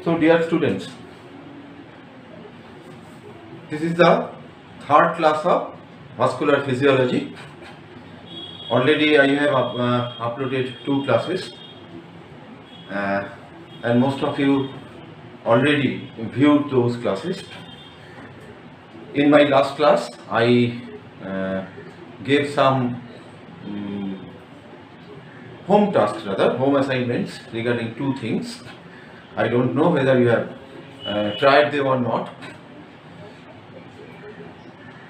So dear students, this is the third class of Vascular Physiology. Already I have uploaded 2 classes and most of you already viewed those classes. In my last class I gave some home tasks, home assignments regarding 2 things. I don't know whether you have tried them or not,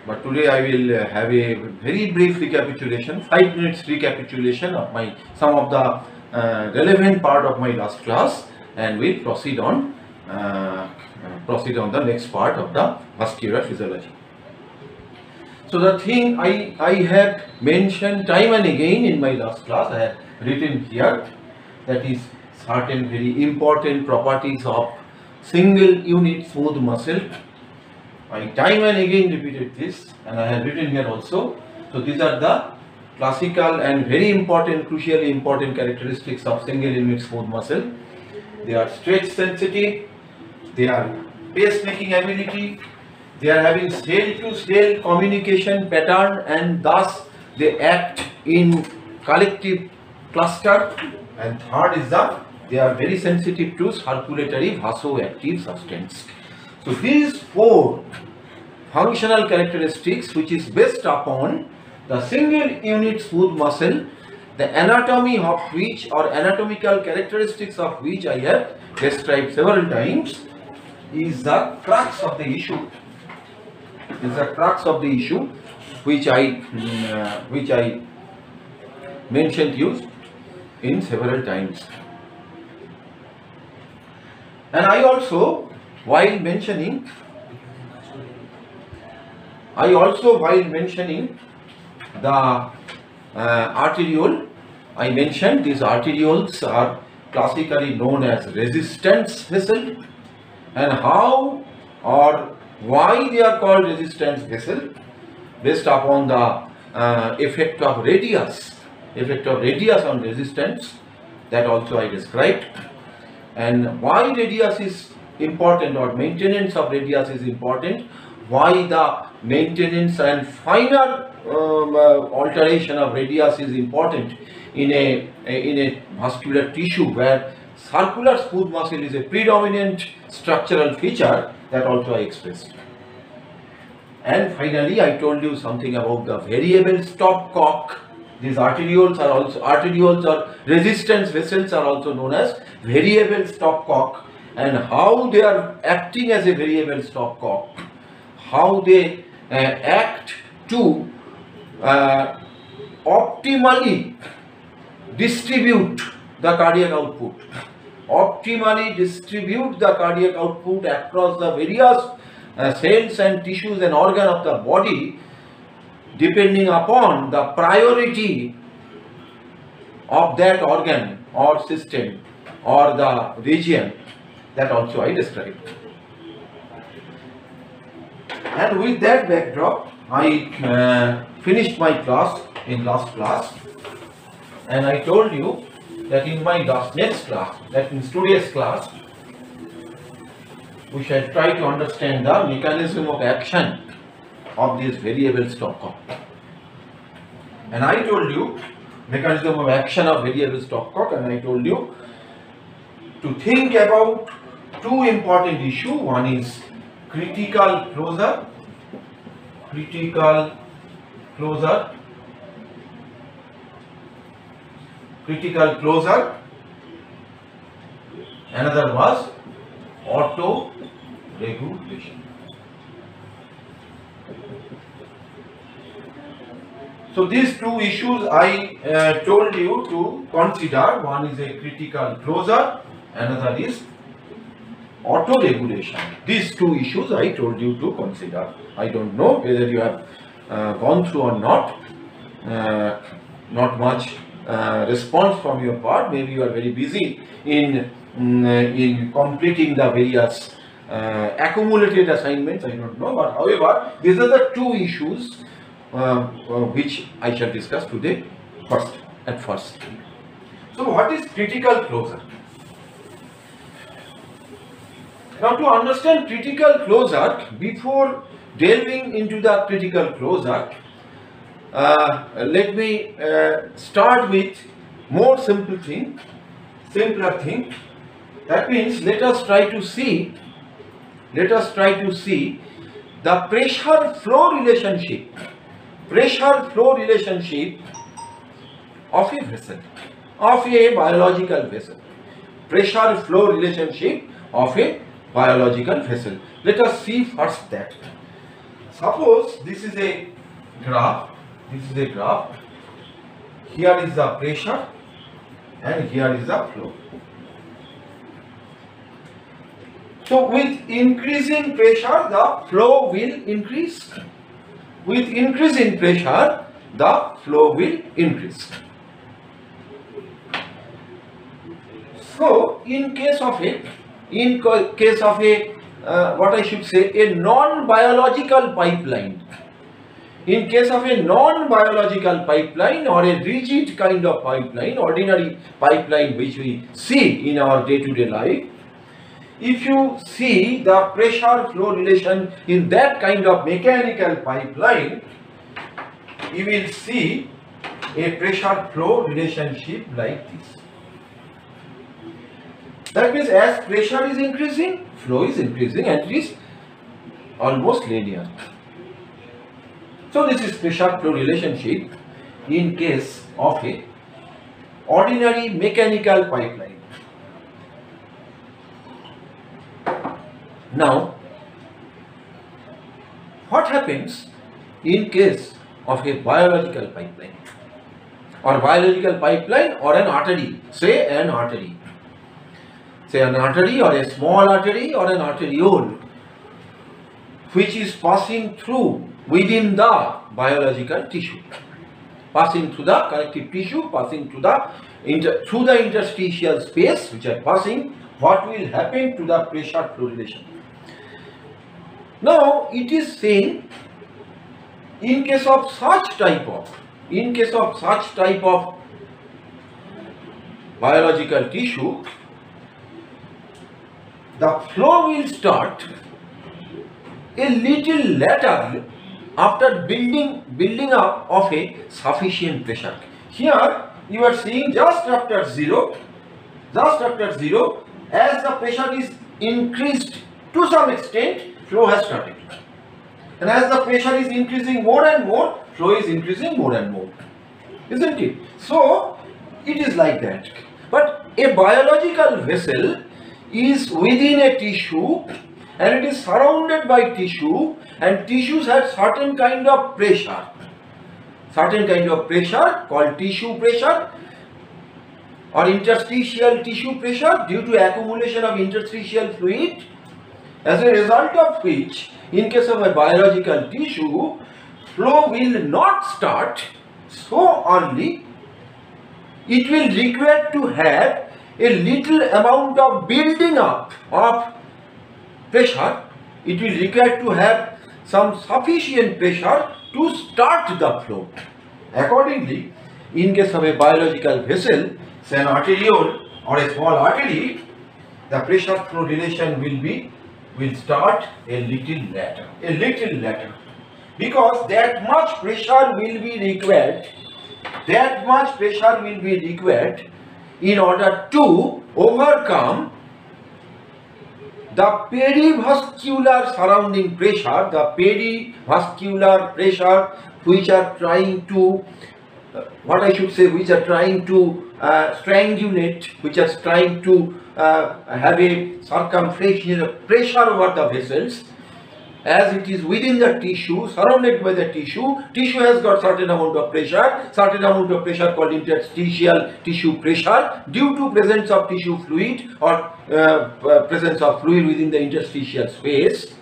but today I will have a very brief recapitulation, 5 minutes recapitulation of some of the relevant part of my last class, and we'll proceed on the next part of the vascular physiology. So the thing I have mentioned time and again in my last class, I have written here, that is certain very important properties of single unit smooth muscle. I time and again repeated this, and I have written here also. So these are the classical and very important, crucially important characteristics of single unit smooth muscle. They are stretch sensitive, they are pacemaking ability, they are having cell to cell communication pattern, and thus they act in collective cluster. And third is that they are very sensitive to circulatory vasoactive substance. So these 4 functional characteristics, which is based upon the single unit smooth muscle, the anatomy of which or anatomical characteristics of which I have described several times, is the crux of the issue. Is the crux of the issue which I mentioned you in several times. And I also, while mentioning the arteriole, I mentioned these arterioles are classically known as resistance vessel, and how or why they are called resistance vessel, based upon the effect of radius on resistance, that also I described. And why radius is important, or maintenance of radius is important, why the maintenance and finer alteration of radius is important in a muscular tissue where circular smooth muscle is a predominant structural feature, that also I expressed. And finally I told you something about the variable stopcock. These arterioles or resistance vessels are also known as variable stopcock, and how they are acting as a variable stopcock, how they act to optimally distribute the cardiac output, across the various cells and tissues and organs of the body, depending upon the priority of that organ or system or the region, that also I described. And with that backdrop, I finished my class in last class, and I told you that in my next class, that means today's class, we shall try to understand the mechanism of action of this variable stopcock. And I told you mechanism of action of variable stopcock, and I told you to think about 2 important issues. One is critical closure, another was auto-regulation. So these 2 issues I told you to consider. One is a critical closure, another is auto-regulation. These 2 issues I told you to consider. I don't know whether you have gone through or not. Not much response from your part. Maybe you are very busy in completing the various accumulated assignments. I don't know, but however, these are the 2 issues which I shall discuss today at first. So what is critical closure? Now to understand critical closure, before delving into the critical closure, let me start with more simpler thing. That means let us try to see the pressure flow relationship of a vessel, of a biological vessel. Pressure flow relationship of a biological vessel. Let us see first that. Suppose this is a graph. Here is the pressure and here is the flow. So with increasing pressure, the flow will increase. With increase in pressure, the flow will increase. So in case of a what I should say, a non-biological pipeline. In case of a non-biological pipeline or a rigid kind of pipeline, ordinary pipeline which we see in our day-to-day life, if you see the pressure flow relation in that kind of mechanical pipeline, you will see a pressure flow relationship like this. That means as pressure is increasing, flow is increasing, and it is almost linear. So this is pressure flow relationship in case of a ordinary mechanical pipeline. Now, what happens in case of a biological pipeline or an artery, say an artery or a small artery or an arteriole which is passing through within the biological tissue, passing through the connective tissue, passing through the interstitial space which are passing, what will happen to the pressure flow relation? Now it is saying in case of such type of biological tissue, the flow will start a little later after building up of a sufficient pressure. Here you are seeing just after zero, as the pressure is increased to some extent, flow has started. And as the pressure is increasing more and more, flow is increasing more and more. Isn't it? So it is like that. But a biological vessel is within a tissue and it is surrounded by tissue, and tissues have certain kind of pressure called tissue pressure or interstitial tissue pressure due to accumulation of interstitial fluid, as a result of which in case of a biological tissue, flow will not start so early. It will require to have a little amount of building up of pressure. It will require to have some sufficient pressure to start the flow. Accordingly, in case of a biological vessel, say an arteriole or a small artery, the pressure flow relation will start a little later, because that much pressure will be required in order to overcome the perivascular surrounding pressure, which are trying to strangulate, which are trying to have a circumferential pressure over the vessels. As it is within the tissue, surrounded by the tissue has got certain amount of pressure called interstitial tissue pressure due to presence of tissue fluid or presence of fluid within the interstitial space.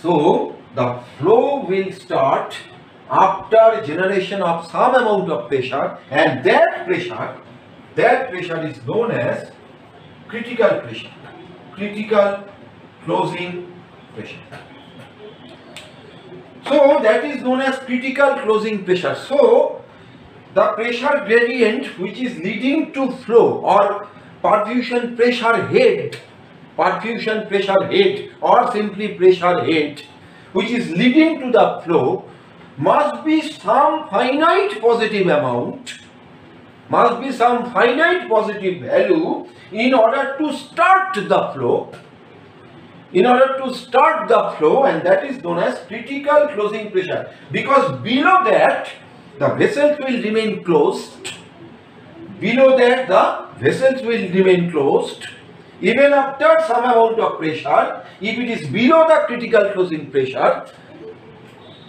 So the flow will start after generation of some amount of pressure, and that pressure is known as critical closing pressure. So that is known as critical closing pressure. So the pressure gradient which is leading to flow or perfusion pressure head perfusion pressure head or simply pressure head, which is leading to the flow, must be some finite positive amount, must be some finite positive value in order to start the flow. In order to start the flow, and that is known as critical closing pressure, because below that the vessels will remain closed. Below that the vessels will remain closed even after some amount of pressure. If it is below the critical closing pressure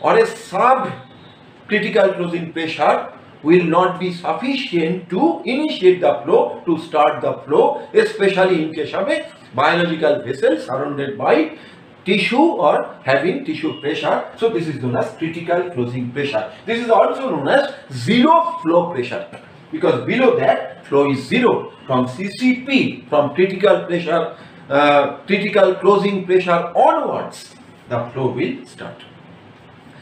or a sub critical closing pressure will not be sufficient to initiate the flow, to start the flow, especially in case of a biological vessel surrounded by tissue or having tissue pressure. So this is known as critical closing pressure. This is also known as zero flow pressure, because below that flow is zero. From CCP, from critical pressure, critical closing pressure onwards, the flow will start.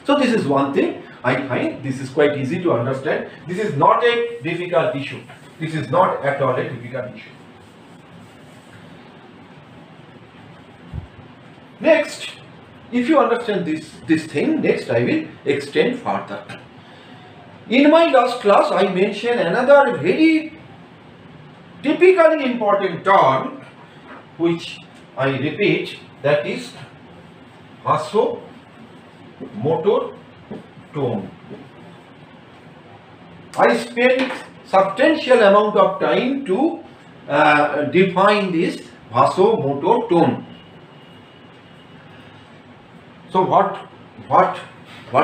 So this is one thing I find this is quite easy to understand. This is not a difficult issue. This is not at all a difficult issue. Next, if you understand this thing, next I will extend further. In my last class, I mentioned another very typically important term, which I repeat, that is vasomotor tone. I spent substantial amount of time to define this vasomotor tone. So what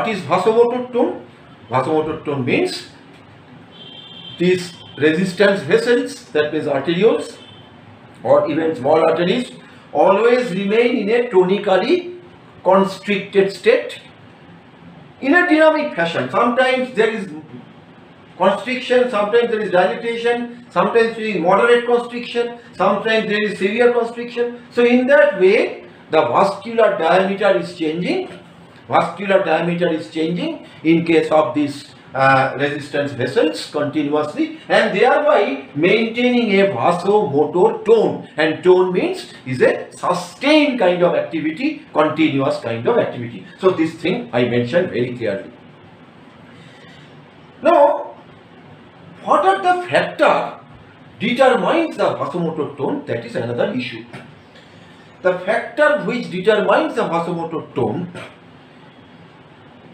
is vasomotor tone? Vasomotor tone means these resistance vessels, that means arterioles or even small arteries, always remain in a tonically constricted state in a dynamic fashion. Sometimes there is constriction, sometimes there is dilatation, sometimes there is moderate constriction, sometimes there is severe constriction. So in that way the vascular diameter is changing. Vascular diameter is changing in case of these resistance vessels continuously, and thereby maintaining a vasomotor tone. And tone means is a sustained kind of activity, continuous kind of activity. So this thing I mentioned very clearly. Now, what are the factor determines the vasomotor tone? That is another issue. The factor which determines the vasomotor tone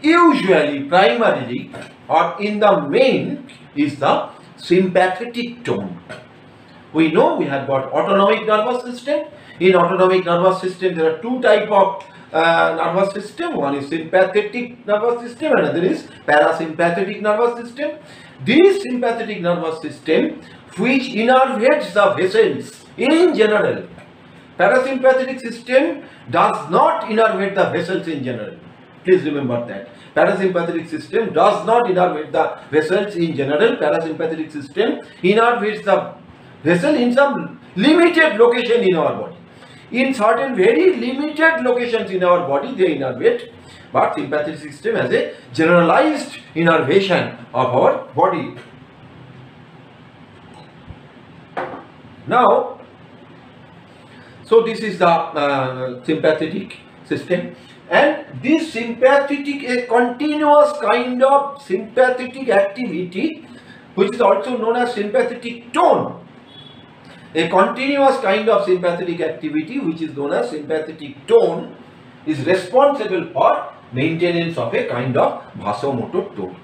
usually, primarily, or in the main is the sympathetic tone. We know we have got autonomic nervous system. In autonomic nervous system there are two types of nervous system. One is sympathetic nervous system, another is parasympathetic nervous system. This sympathetic nervous system which innervates the vessels in general. Parasympathetic system does not innervate the vessels in general. Please remember that. Parasympathetic system does not innervate the vessels in general. Parasympathetic system innervates the vessel in some limited location in our body. In certain very limited locations in our body they innervate, but sympathetic system has a generalized innervation of our body. Now, so this is the sympathetic system, and this sympathetic, a continuous kind of sympathetic activity, which is also known as sympathetic tone. A continuous kind of sympathetic activity which is known as sympathetic tone is responsible for maintenance of a kind of vasomotor tone.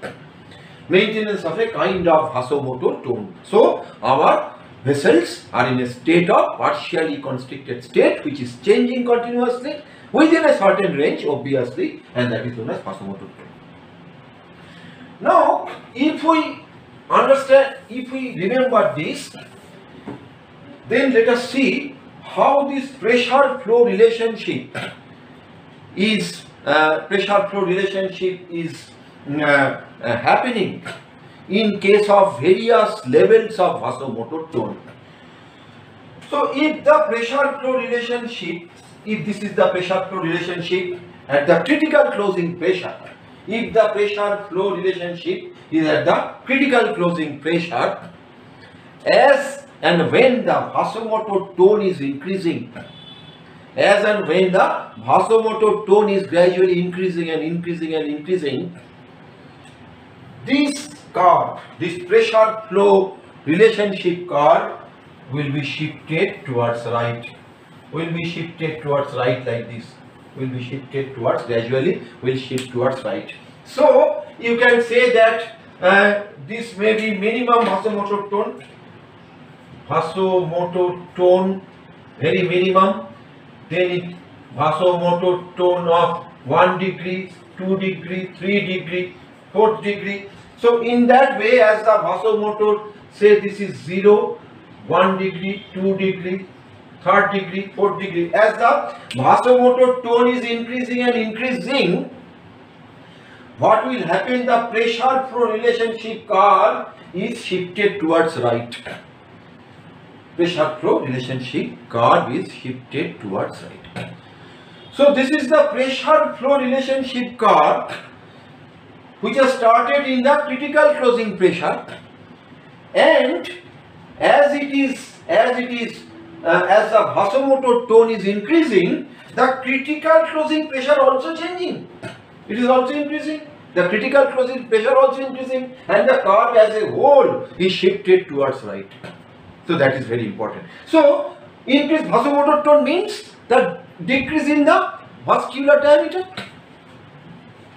Maintenance of a kind of vasomotor tone. So our vessels are in a state of partially constricted state which is changing continuously within a certain range, obviously, and that is known as vasomotor tone. Now, if we understand, if we remember this, then let us see how this pressure flow relationship is happening in case of various levels of vasomotor tone. So if the pressure flow relationship, if this is the pressure flow relationship at the critical closing pressure, if the pressure flow relationship is at the critical closing pressure, as and when the vasomotor tone is increasing, as and when the vasomotor tone is gradually increasing and increasing and increasing, this curve, this pressure flow relationship curve will be shifted towards right, will be shifted towards right like this, will be shifted towards, gradually will shift towards right. So you can say that this may be minimum vasomotor tone, very minimum, then it vasomotor tone of 1 degree, 2 degree, 3 degree, 4 degree. So in that way, as the vasomotor, say this is 0, 1 degree, 2 degree, 3rd degree, 4th degree, as the vasomotor tone is increasing and increasing, what will happen? The pressure flow relationship curve is shifted towards right. Pressure flow relationship curve is shifted towards right. So this is the pressure flow relationship curve which has started in the critical closing pressure, and as the vasomotor tone is increasing, the critical closing pressure also changing. It is also increasing. The critical closing pressure also increasing, and the curve as a whole is shifted towards right. So that is very important. So increased vasomotor tone means the decrease in the vascular diameter.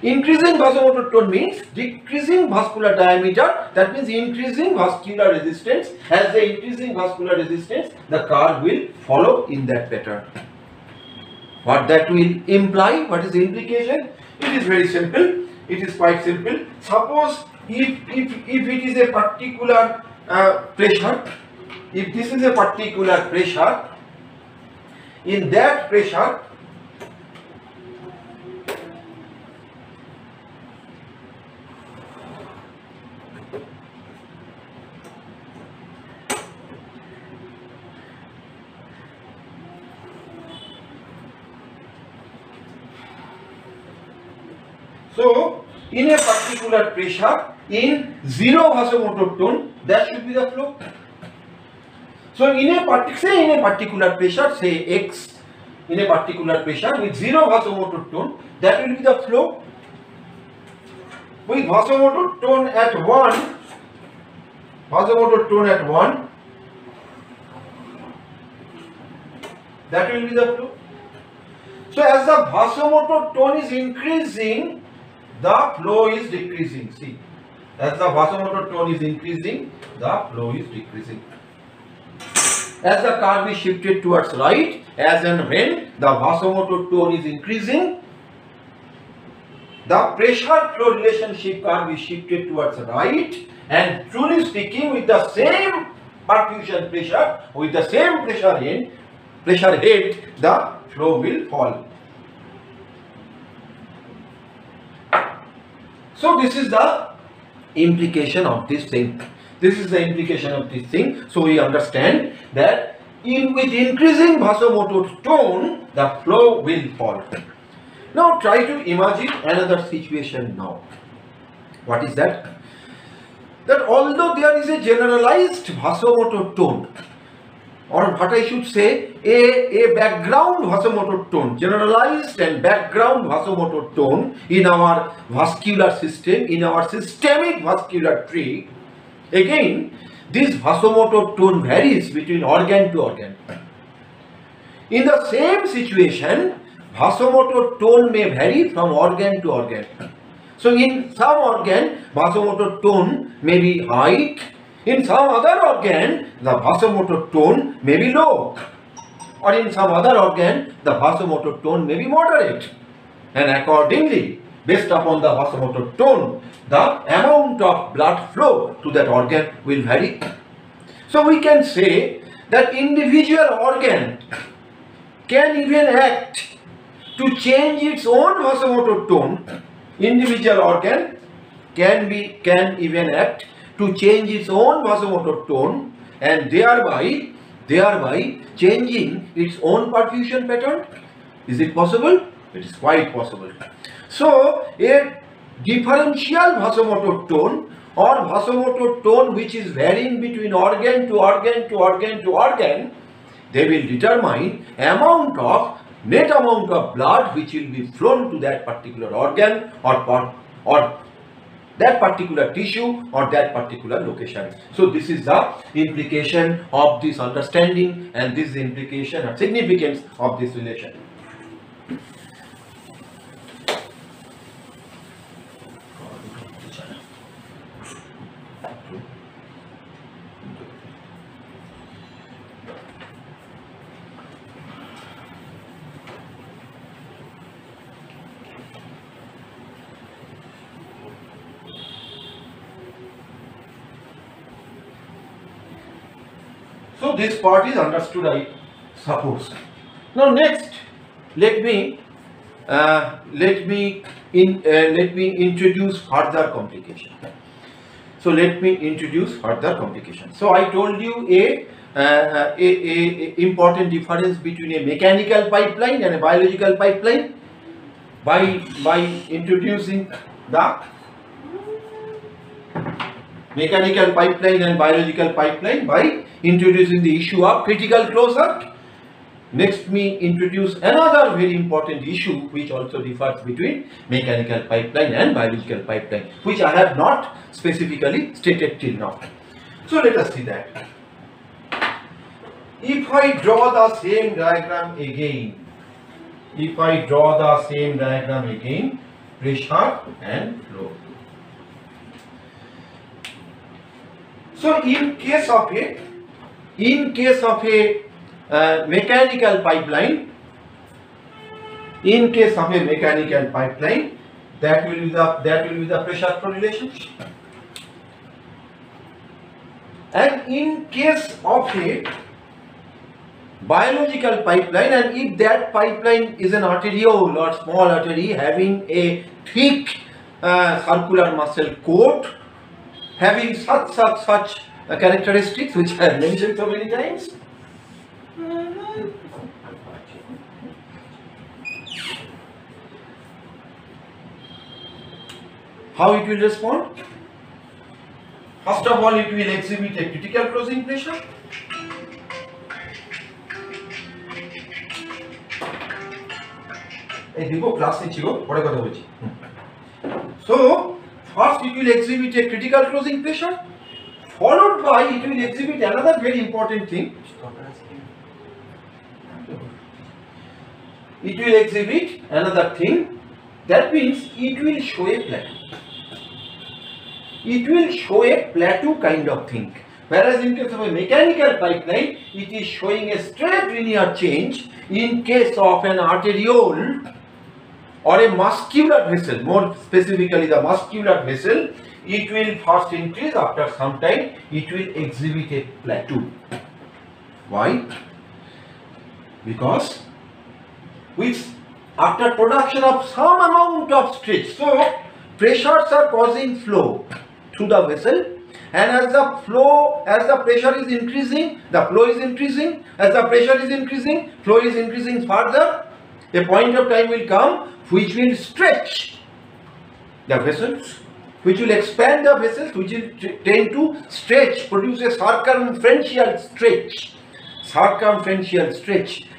Increasing vasomotor tone means decreasing vascular diameter. That means increasing vascular resistance. As the increasing vascular resistance, the curve will follow in that pattern. What that will imply? What is the implication? It is very simple. It is quite simple. Suppose if it is a particular pressure, if this is a particular pressure, in that pressure, so in a particular pressure, in 0 vasomotor tone, that should be the flow. So in a particular pressure, say X, in a particular pressure with 0 vasomotor tone, that will be the flow. With vasomotor tone at 1, that will be the flow. So as the vasomotor tone is increasing, the flow is decreasing. See, as the vasomotor tone is increasing, the flow is decreasing. As the curve is shifted towards right, as and when the vasomotor tone is increasing, the pressure flow relationship curve is shifted towards right, and truly speaking, with the same perfusion pressure, with the same pressure head, the flow will fall. So this is the implication of this thing. This is the implication of this thing. So we understand that with increasing vasomotor tone, the flow will fall. Now try to imagine another situation now. What is that? That although there is a generalized vasomotor tone, or what I should say, a background vasomotor tone, generalized and background vasomotor tone in our vascular system, in our systemic vascular tree, again, this vasomotor tone varies between organ to organ. In the same situation, vasomotor tone may vary from organ to organ. So in some organ, vasomotor tone may be high. In some other organ, the vasomotor tone may be low. Or in some other organ, the vasomotor tone may be moderate. And accordingly, based upon the vasomotor tone, the amount of blood flow to that organ will vary. So we can say that individual organ can even act to change its own vasomotor tone. Individual organ can even act to change its own vasomotor tone, and thereby changing its own perfusion pattern. Is it possible? It is quite possible. So a differential vasomotor tone or vasomotor tone which is varying between organ to organ to organ to organ, they will determine net amount of blood which will be flown to that particular organ or that particular tissue or that particular location. So this is the implication of this understanding, and this is the implication or significance of this relation. So this part is understood, I suppose. Now next, let me introduce further complication. So let me introduce further complication. So I told you a important difference between a mechanical pipeline and a biological pipeline by introducing the mechanical pipeline and biological pipeline by introducing the issue of critical closure. Next, me introduce another very important issue which also differs between mechanical pipeline and biological pipeline, which I have not specifically stated till now. So let us see that. If I draw the same diagram again, pressure and flow. So in case of a mechanical pipeline, that will be the pressure flow relationship, and in case of a biological pipeline, and if that pipeline is an arteriole or small artery having a thick circular muscle coat, having such characteristics which I have mentioned so many times. How it will respond? First of all, it will exhibit a critical closing pressure. So first it will exhibit a critical closing pressure, followed by it will exhibit another very important thing. It will exhibit another thing, that means it will show a plateau. It will show a plateau kind of thing. Whereas in case of a mechanical pipeline, it is showing a straight linear change. In case of an arteriole or a muscular vessel, more specifically the muscular vessel, it will first increase, after some time it will exhibit a plateau. Why? Because after production of some amount of stretch, so pressures are causing flow through the vessel, and as the pressure is increasing, the flow is increasing. As the pressure is increasing, flow is increasing further. A point of time will come which will stretch the vessels, which will expand the vessels, which will tend to stretch, produce a circumferential stretch,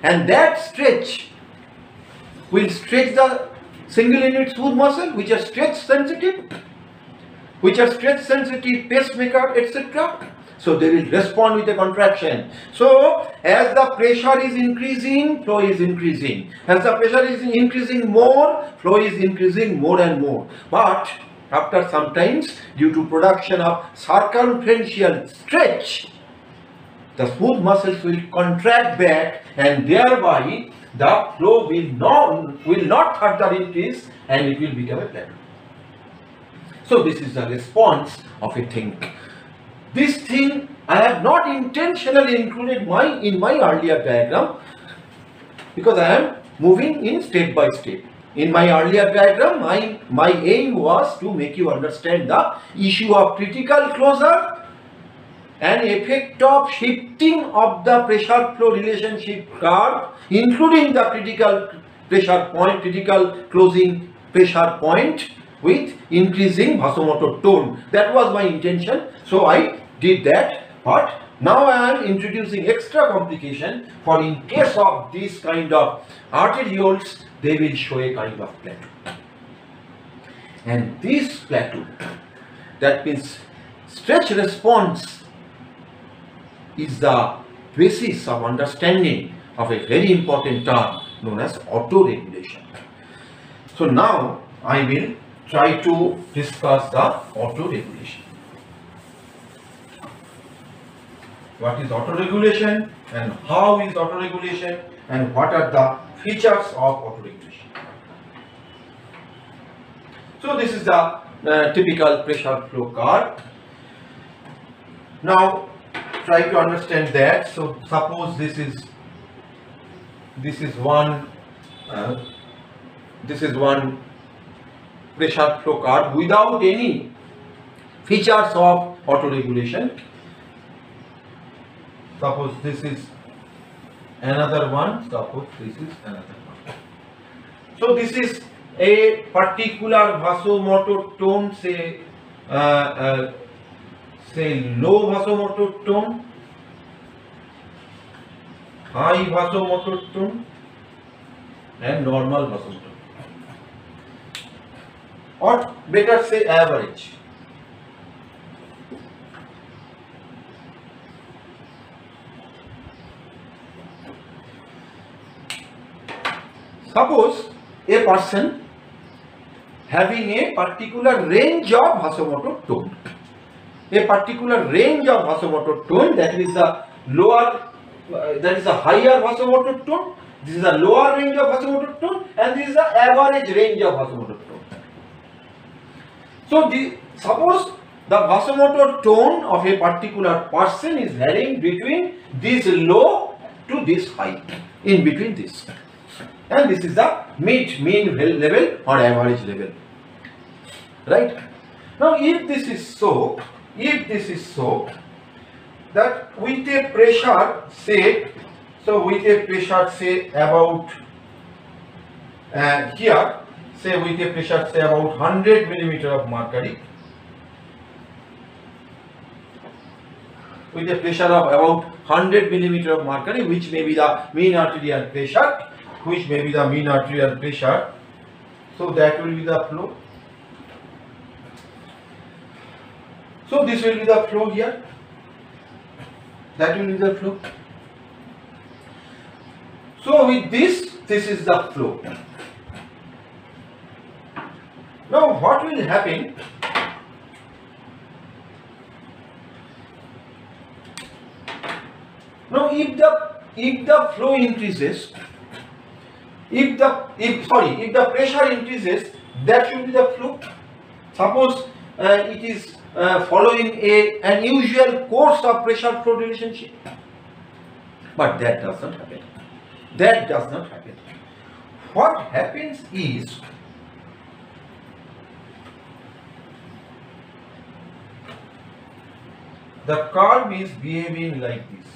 and that stretch will stretch the single unit smooth muscle, which are stretch sensitive, pacemaker, etc. So they will respond with a contraction. So as the pressure is increasing, flow is increasing. As the pressure is increasing more, flow is increasing more and more. But after some times, due to production of circumferential stretch, the smooth muscles will contract back, and thereby the flow will not further increase, and it will become a plateau. So this is the response of a thing. This thing I have not intentionally included in my earlier diagram, because I am moving in step by step. In my earlier diagram, my aim was to make you understand the issue of critical closure and effect of shifting of the pressure flow relationship curve, including the critical closing pressure point, with increasing vasomotor tone. That was my intention, so I did that. But now I am introducing extra complication, for in case of this kind of arterioles, they will show a kind of plateau. And this plateau, that means stretch response, is the basis of understanding of a very important term known as autoregulation. So now I will try to discuss the autoregulation. What is autoregulation and how is autoregulation and what are the features of autoregulation? So this is the typical pressure flow curve. Now try to understand that. So suppose this is one pressure flow curve without any features of autoregulation. Suppose this is another one. Suppose this is another one. So this is a particular vasomotor tone, say low vasomotor tone, high vasomotor tone, and normal vasomotor tone, or better say average. Suppose a person having a particular range of vasomotor tone. A particular range of vasomotor tone, that is the lower, that is a higher vasomotor tone, this is a lower range of vasomotor tone, and this is the average range of vasomotor tone. So suppose the vasomotor tone of a particular person is varying between this low to this high, in between this. And this is the mean level or average level, right? Now if this is so, that with a pressure say, about here, say with a pressure say about 100 millimeter of mercury, with a pressure of about 100 millimeter of mercury, which may be the mean arterial pressure, so that will be the flow. So this will be the flow here, that will be the flow. So with this is the flow. Now what will happen? Now if the flow increases, if the pressure increases, that should be the flow. Suppose it is following an usual course of pressure flow relationship, but that does not happen. That does not happen. What happens is, the curve is behaving like this.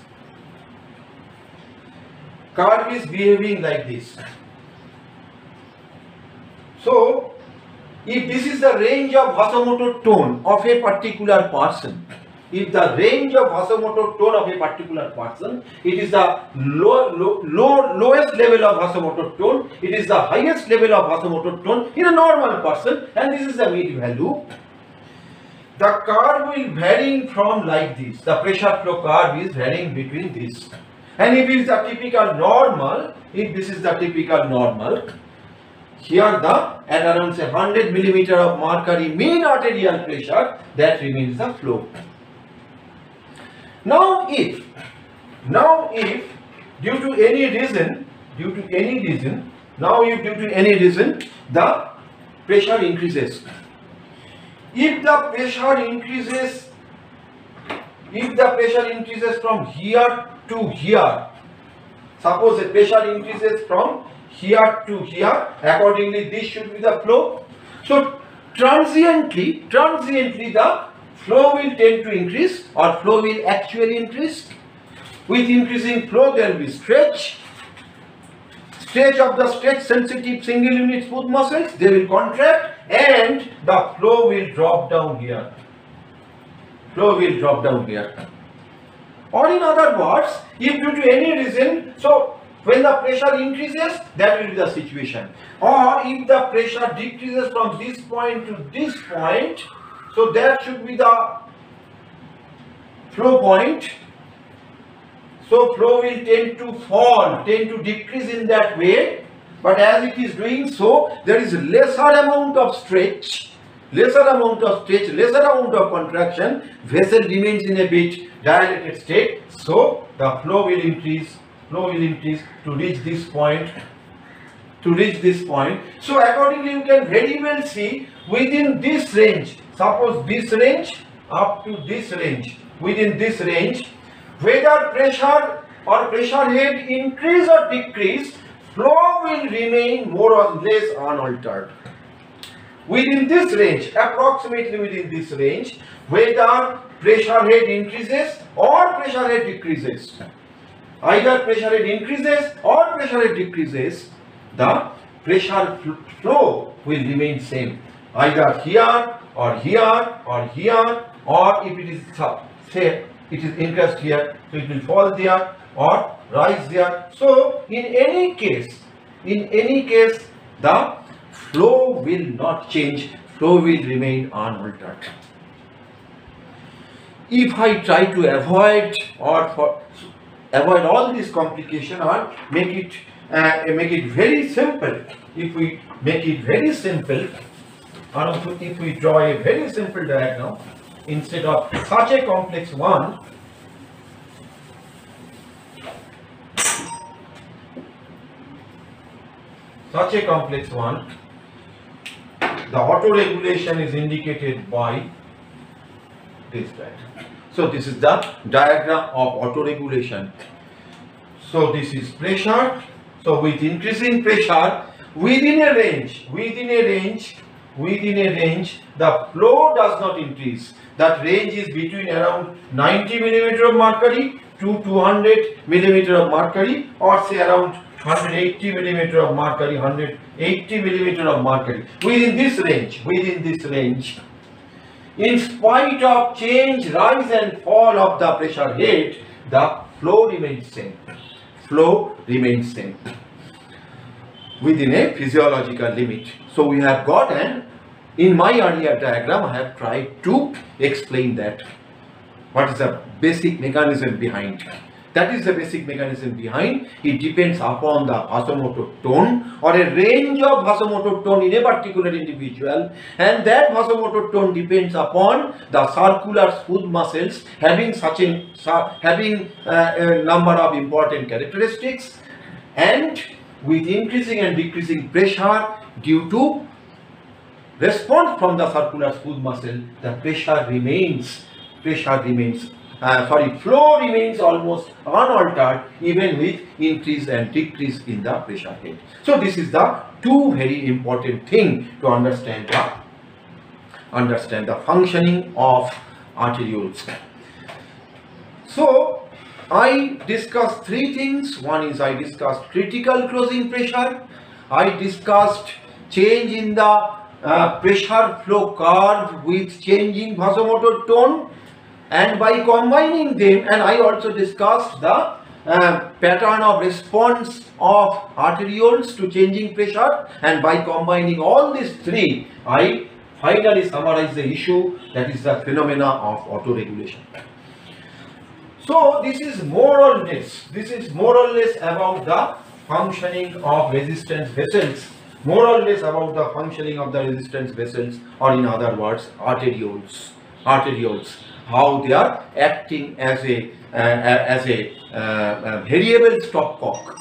Curve is behaving like this. So, if this is the range of vasomotor tone of a particular person, if the range of vasomotor tone of a particular person, it is the lowest level of vasomotor tone, it is the highest level of vasomotor tone in a normal person, and this is the mid value, the curve will vary from like this. The pressure flow curve is varying between this. And if it is the typical normal, if this is the typical normal, here at around say 100 millimeter of mercury mean arterial pressure, that remains the flow. Now if due to any reason, the pressure increases. If the pressure increases from here to here, suppose the pressure increases from here to here, accordingly this should be the flow. So transiently the flow will tend to increase, or flow will actually increase. With increasing flow there will be stretch of the stretch sensitive single unit smooth muscles, they will contract, and the flow will drop down here. Flow will drop down here. Or in other words, if due to any reason, so when the pressure increases, that will be the situation. Or if the pressure decreases from this point to this point, so that should be the flow point. So flow will tend to fall, tend to decrease in that way. But as it is doing so, there is lesser amount of stretch, lesser amount of contraction. Vessel remains in a bit dilated state. So the flow will increase to reach this point. So accordingly, you can very well see within this range, suppose this range up to this range, within this range, whether pressure or pressure head increase or decrease, flow will remain more or less unaltered. Within this range, approximately within this range, whether pressure head increases or pressure head decreases, either pressure head increases or pressure head decreases, the pressure flow will remain same, either here or here or here, or if it is say it is increased here, so it will fall there or rise there. So in any case, the flow will not change, flow will remain unaltered. If I try to avoid all this complication or make it very simple, if we make it very simple, or if we draw a very simple diagram instead of such a complex one, the auto-regulation is indicated by this diagram. So this is the diagram of auto-regulation. So this is pressure. So with increasing pressure within a range, the flow does not increase. That range is between around 90 millimeter of mercury to 200 millimeter of mercury, or say around 180 millimeter of mercury, 180 millimeter of mercury. Within this range, in spite of change, rise and fall of the pressure head, the flow remains same. Within a physiological limit. So we have got, and in my earlier diagram I have tried to explain that. What is the basic mechanism behind? That is the basic mechanism behind. It depends upon the vasomotor tone or a range of vasomotor tone in a particular individual, and that vasomotor tone depends upon the circular smooth muscles having a number of important characteristics, and with increasing and decreasing pressure due to response from the circular smooth muscle, the flow remains almost unaltered even with increase and decrease in the pressure head. So this is the two very important thing to understand the functioning of arterioles. So I discussed three things. One is I discussed critical closing pressure. I discussed change in the pressure flow curve with changing vasomotor tone, and by combining them, and I also discussed the pattern of response of arterioles to changing pressure, and by combining all these three, I finally summarize the issue, that is the phenomena of autoregulation. So this is more or less about the functioning of resistance vessels, or in other words, arterioles, how they are acting as a variable stopcock,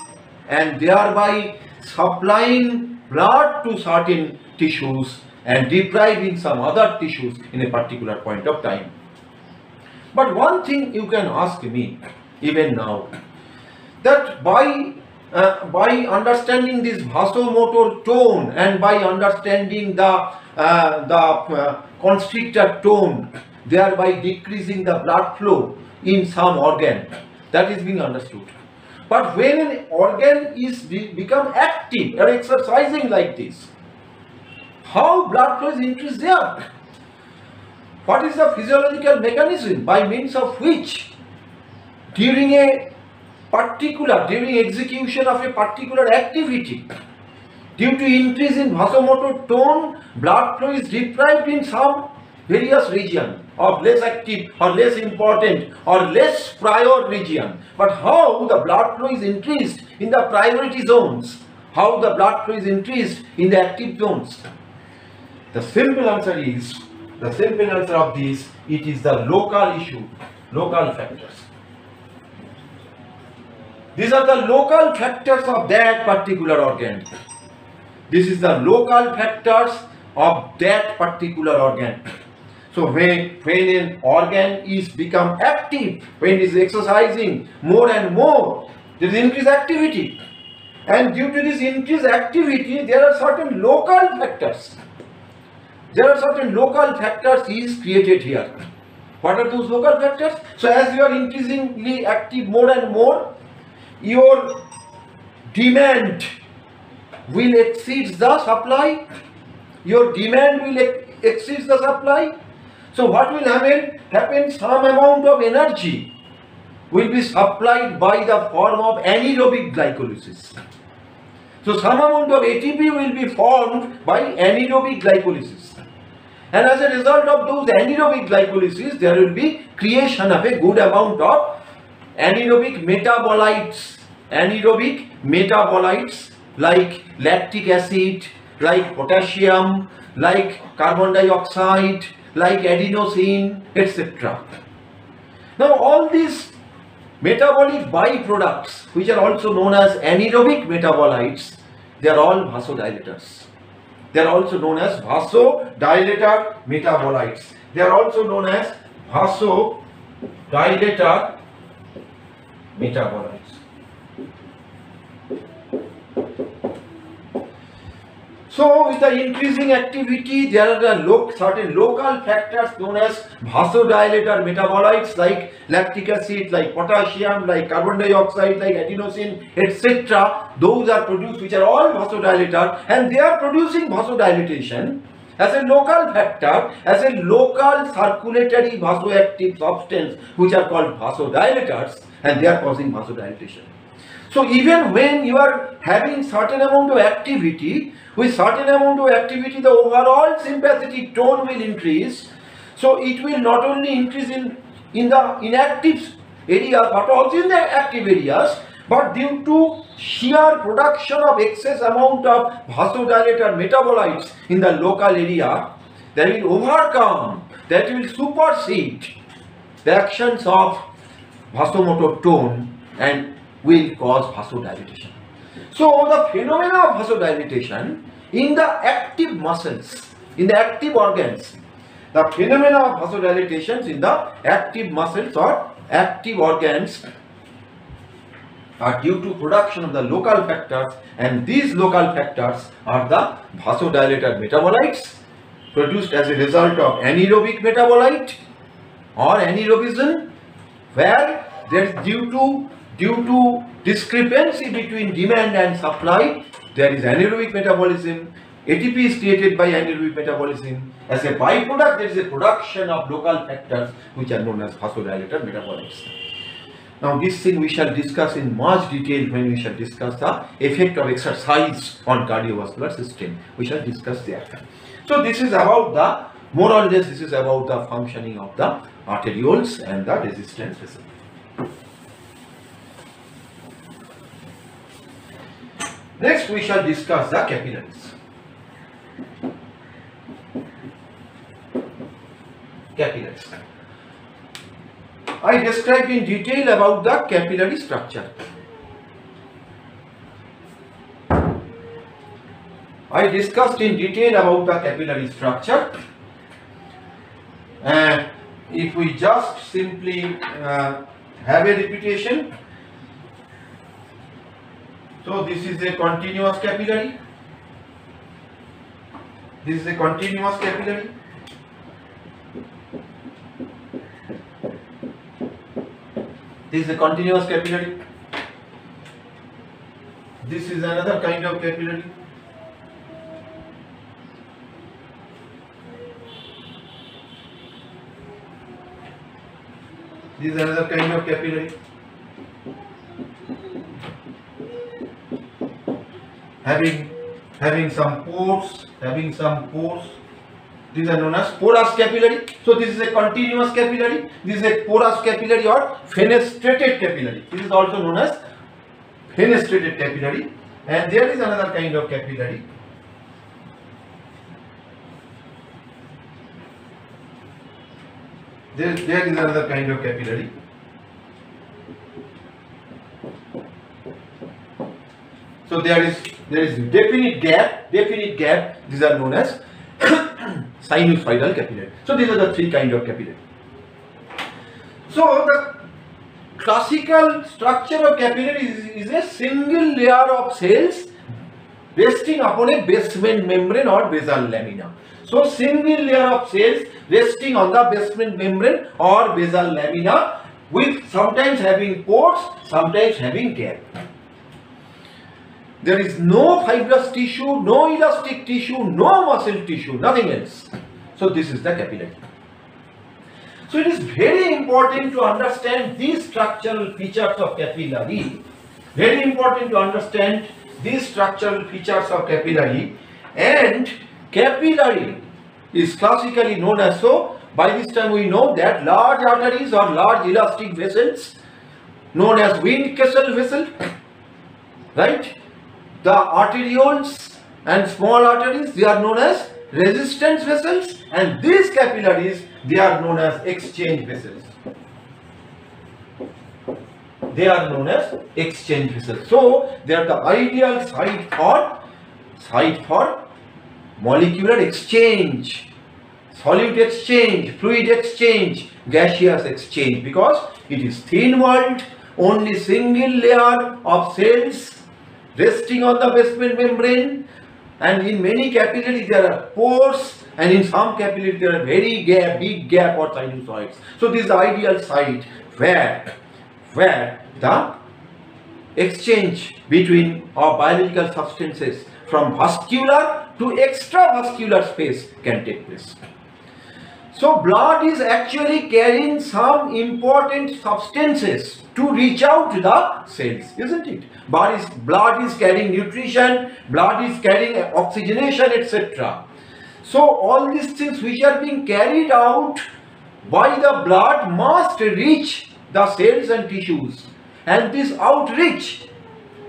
and thereby supplying blood to certain tissues and depriving some other tissues in a particular point of time. But one thing you can ask me even now, that by understanding this vasomotor tone and by understanding the constrictor tone, thereby decreasing the blood flow in some organ, that is being understood. But when an organ is become active or exercising like this, how blood flow is increased there? What is the physiological mechanism by means of which during execution of a particular activity, due to increase in vasomotor tone, blood flow is deprived in some various region of less active or less important or less prior region. But how the blood flow is increased in the priority zones? How the blood flow is increased in the active zones? The simple answer of this, it is the local issue, local factors. These are the local factors of that particular organ. This is the local factors of that particular organ. So when an organ is become active, when it is exercising more and more, there is increased activity. And due to this increased activity, there are certain local factors. There are certain local factors is created here. What are those local factors? So as you are increasingly active more and more, your demand will exceed the supply. Your demand will exceed the supply. So what will happen? Some amount of energy will be supplied by the form of anaerobic glycolysis. So some amount of ATP will be formed by anaerobic glycolysis. And as a result of those anaerobic glycolysis, there will be creation of a good amount of anaerobic metabolites like lactic acid, like potassium, like carbon dioxide, like adenosine, etc. Now all these metabolic byproducts, which are also known as anaerobic metabolites, they are all vasodilators. They are also known as vasodilator metabolites. They are also known as vasodilator metabolites. So with the increasing activity, there are certain local factors known as vasodilator metabolites like lactic acid, like potassium, like carbon dioxide, like adenosine, etc. Those are produced, which are all vasodilator, and they are producing vasodilatation as a local factor, as a local circulatory vasoactive substance, which are called vasodilators, and they are causing vasodilatation. So even when you are having certain amount of activity, with certain amount of activity, the overall sympathetic tone will increase. So it will not only increase in the inactive areas, but also in the active areas. But due to sheer production of excess amount of vasodilator metabolites in the local area, that will overcome, that will supersede the actions of vasomotor tone and will cause vasodilatation. So the phenomena of vasodilatation in the active muscles, in the active organs, the phenomena of vasodilatations in the active muscles or active organs are due to production of the local factors, and these local factors are the vasodilator metabolites produced as a result of anaerobic metabolite or anaerobism, where there is due to discrepancy between demand and supply, there is anaerobic metabolism. ATP is created by anaerobic metabolism. As a byproduct, there is a production of local factors which are known as vasodilator metabolites. Now this thing we shall discuss in much detail when we shall discuss the effect of exercise on cardiovascular system. We shall discuss there. So this is about the, more or less this is about the functioning of the arterioles and the resistance vessel. Next we shall discuss the capillaries. Capillaries. I described in detail about the capillary structure. I discussed in detail about the capillary structure, and if we just simply have a repetition. So this is a continuous capillary. This is a continuous capillary. This is a continuous capillary. This is another kind of capillary. This is another kind of capillary. Having some pores, These are known as porous capillary. So this is a continuous capillary. This is a porous capillary or fenestrated capillary. This is also known as fenestrated capillary. And there is another kind of capillary. There is another kind of capillary. So there is definite gap. These are known as sinusoidal capillary. So these are the three kinds of capillary. So the classical structure of capillary is a single layer of cells resting upon a basement membrane or basal lamina. So single layer of cells resting on the basement membrane or basal lamina, with sometimes having pores, sometimes having gap. There is no fibrous tissue, no elastic tissue, no muscle tissue, nothing else. So this is the capillary. So it is very important to understand these structural features of capillary. Very important to understand these structural features of capillary. And capillary is classically known as so. By this time we know that large arteries or large elastic vessels known as Windkessel vessel, right? The arterioles and small arteries, they are known as resistance vessels, and these capillaries, they are known as exchange vessels. They are known as exchange vessels. So they are the ideal site for molecular exchange, solute exchange, fluid exchange, gaseous exchange, because it is thin walled, only single layer of cells resting on the basement membrane, and in many capillaries there are pores, and in some capillaries there are very big gap or sinusoids. So this is the ideal site where the exchange between our biological substances from vascular to extravascular space can take place. So blood is actually carrying some important substances to reach out to the cells, isn't it? Blood is carrying nutrition, blood is carrying oxygenation, etc. So all these things which are being carried out by the blood must reach the cells and tissues, and this outreach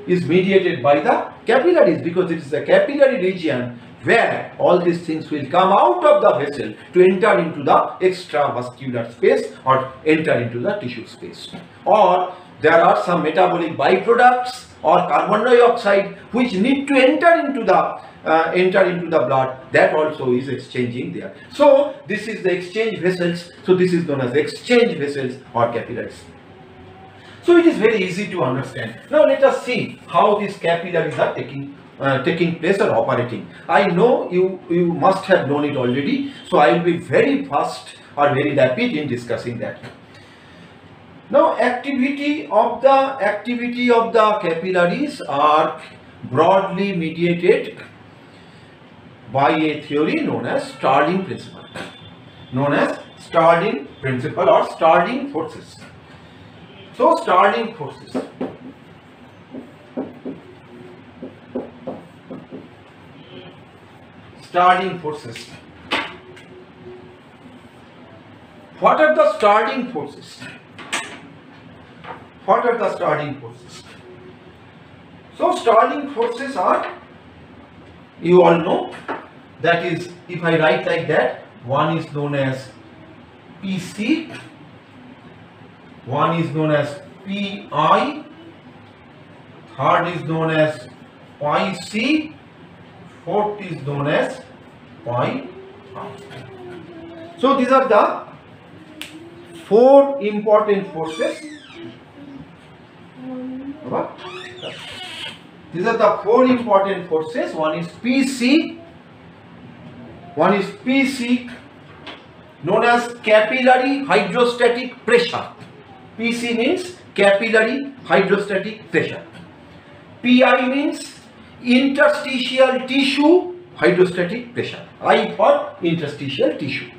is mediated by the capillaries, because it is the capillary region where all these things will come out of the vessel to enter into the extravascular space or enter into the tissue space. Or there are some metabolic byproducts or carbon dioxide which need to enter into the blood, that also is exchanging there. So this is the exchange vessels. So this is known as exchange vessels or capillaries. So it is very easy to understand. Now let us see how these capillaries are taking place or operating. I know you must have known it already, so I will be very fast or very rapid in discussing that. Now activity of the capillaries are broadly mediated by a theory known as Starling principle, or Starling forces. So Starling forces. What are the Starling forces? So Starling forces are, you all know, that is, if I write like that, one is known as PC, one is known as PI, third is known as pi C, fourth is known as pi I. So these are the four important forces. These are the four important forces. One is PC, known as capillary hydrostatic pressure. PC means capillary hydrostatic pressure. PI means interstitial tissue hydrostatic pressure. I for interstitial tissue.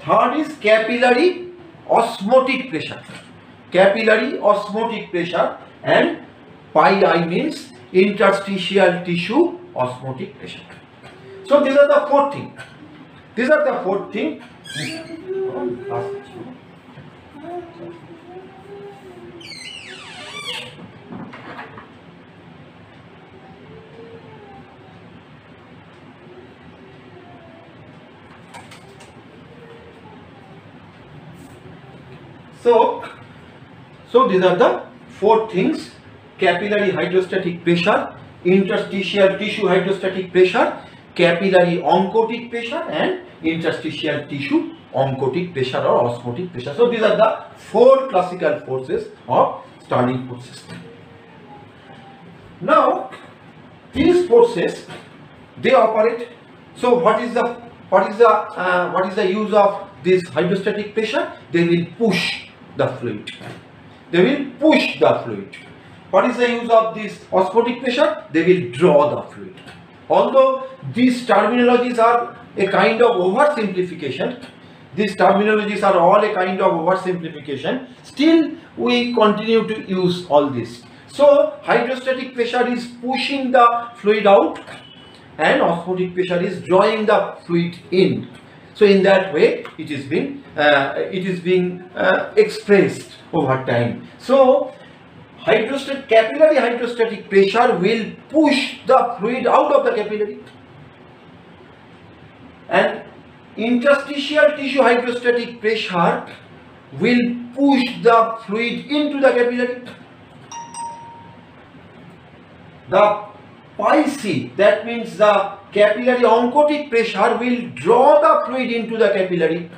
Third is capillary osmotic pressure. Capillary osmotic pressure, and pi I means interstitial tissue osmotic pressure. So these are the four things. These are the four things. So these are the four things: capillary hydrostatic pressure, interstitial tissue hydrostatic pressure, capillary oncotic pressure, and interstitial tissue oncotic pressure or osmotic pressure. So these are the four classical forces of Stirling forces. Now these forces, they operate. So what is the use of this hydrostatic pressure? They will push the fluid. They will push the fluid. What is the use of this osmotic pressure? They will draw the fluid. Although these terminologies are a kind of oversimplification, these terminologies are all a kind of oversimplification, still we continue to use all this. So hydrostatic pressure is pushing the fluid out and osmotic pressure is drawing the fluid in. So in that way it is being expressed over time. So capillary hydrostatic pressure will push the fluid out of the capillary, and interstitial tissue hydrostatic pressure will push the fluid into the capillary. The pi c, that means the capillary oncotic pressure, will draw the fluid into the capillary,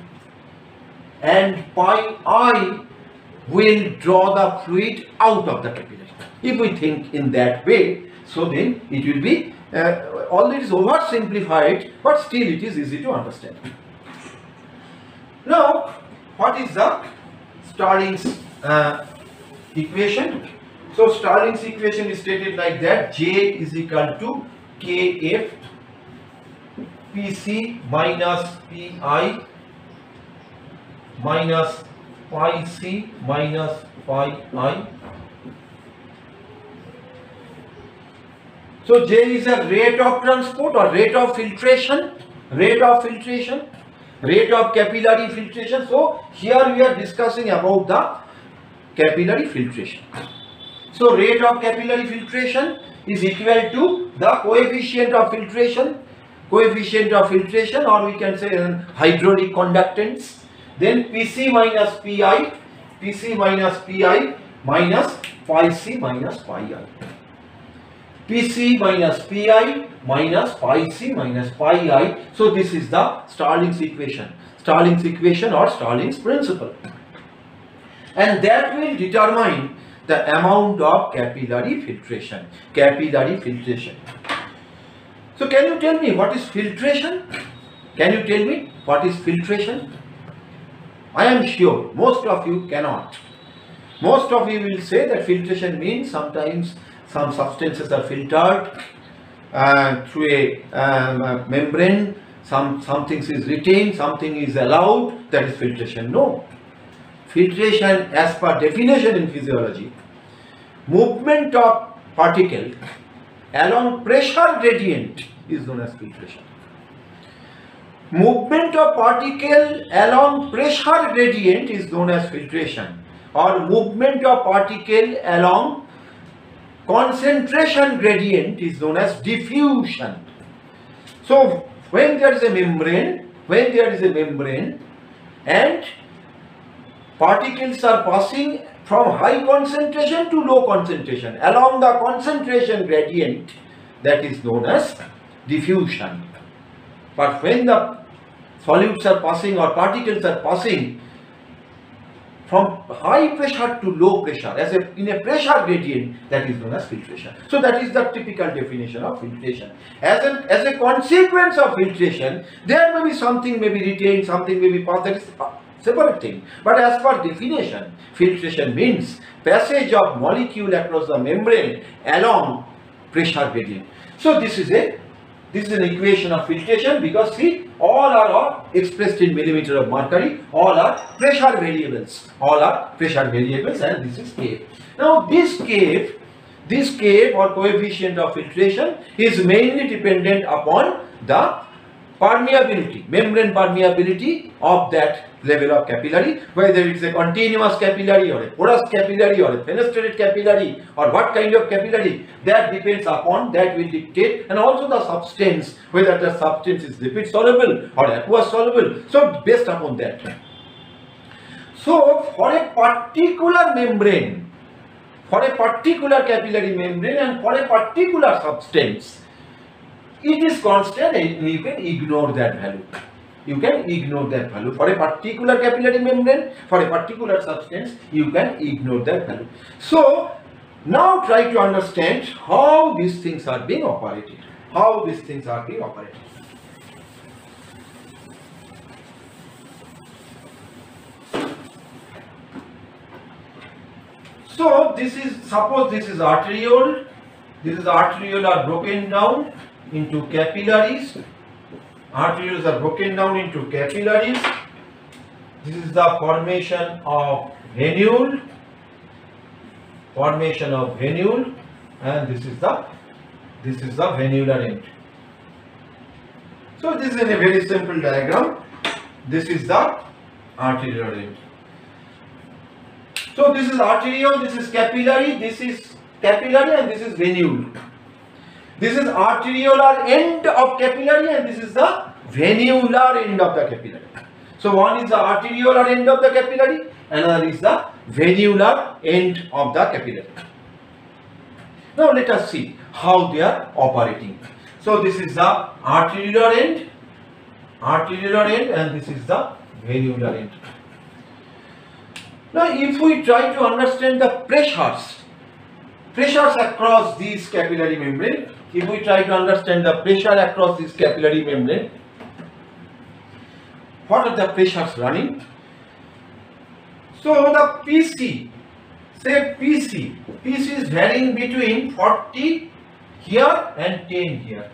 and pi I will draw the fluid out of the capillary. If we think in that way, so then it will be, although it is oversimplified, but still it is easy to understand. Now, what is the Stirling's equation? So Stirling's equation is stated like that: J is equal to Kf Pc minus Pi minus pi c minus pi I. So J is a rate of transport or rate of filtration, rate of capillary filtration. So here we are discussing about the capillary filtration. So rate of capillary filtration is equal to the coefficient of filtration, or we can say hydraulic conductance. Then Pc minus Pi minus pi c minus pi I. Pc minus Pi minus pi c minus pi I. So this is the Stirling's equation or Stirling's principle, and that will determine the amount of capillary filtration. So can you tell me what is filtration? I am sure most of you cannot. Most of you will say that filtration means sometimes some substances are filtered through a membrane, something is retained, something is allowed, that is filtration. No. Filtration, as per definition in physiology, movement of particle along pressure gradient is known as filtration. Movement of particle along pressure gradient is known as filtration, or movement of particle along concentration gradient is known as diffusion. So when there is a membrane and particles are passing from high concentration to low concentration along the concentration gradient, that is known as diffusion. But when the solutes are passing or particles are passing from high pressure to low pressure in a pressure gradient, that is known as filtration. So that is the typical definition of filtration. As a consequence of filtration, there may be something may be retained, something may be passed, that is separate thing. But as per definition, filtration means passage of molecule across the membrane along pressure gradient. So this is a This is an equation of filtration, because see, all are expressed in millimeter of mercury, all are pressure variables, and this is Kf. Now this Kf or coefficient of filtration is mainly dependent upon the permeability, membrane permeability of that level of capillary, whether it's a continuous capillary or a porous capillary or a fenestrated capillary or what kind of capillary, that depends upon, that will dictate, and also the substance, whether the substance is lipid soluble or aqueous soluble, so based upon that. So for a particular membrane, for a particular capillary membrane and for a particular substance, it is constant and you can ignore that value. You can ignore that value. For a particular capillary membrane, for a particular substance, you can ignore that value. So now try to understand how these things are being operated. How these things are being operated. So this is, suppose this is arteriole. This is arteriole are broken down into capillaries. Arterioles are broken down into capillaries. This is the formation of venule. And this is the venular end. So this is in a very simple diagram. This is the arterial end. So this is arteriole, this is capillary, and this is venule. This is arteriolar end of capillary and this is the venular end of the capillary. So one is the arteriolar end of the capillary, another is the venular end of the capillary. Now let us see how they are operating. So this is the arteriolar end, and this is the venular end. Now if we try to understand the pressures across these capillary membrane, if we try to understand the pressure across this capillary membrane, what are the pressures running? So the PC, say PC is varying between 40 here and 10 here.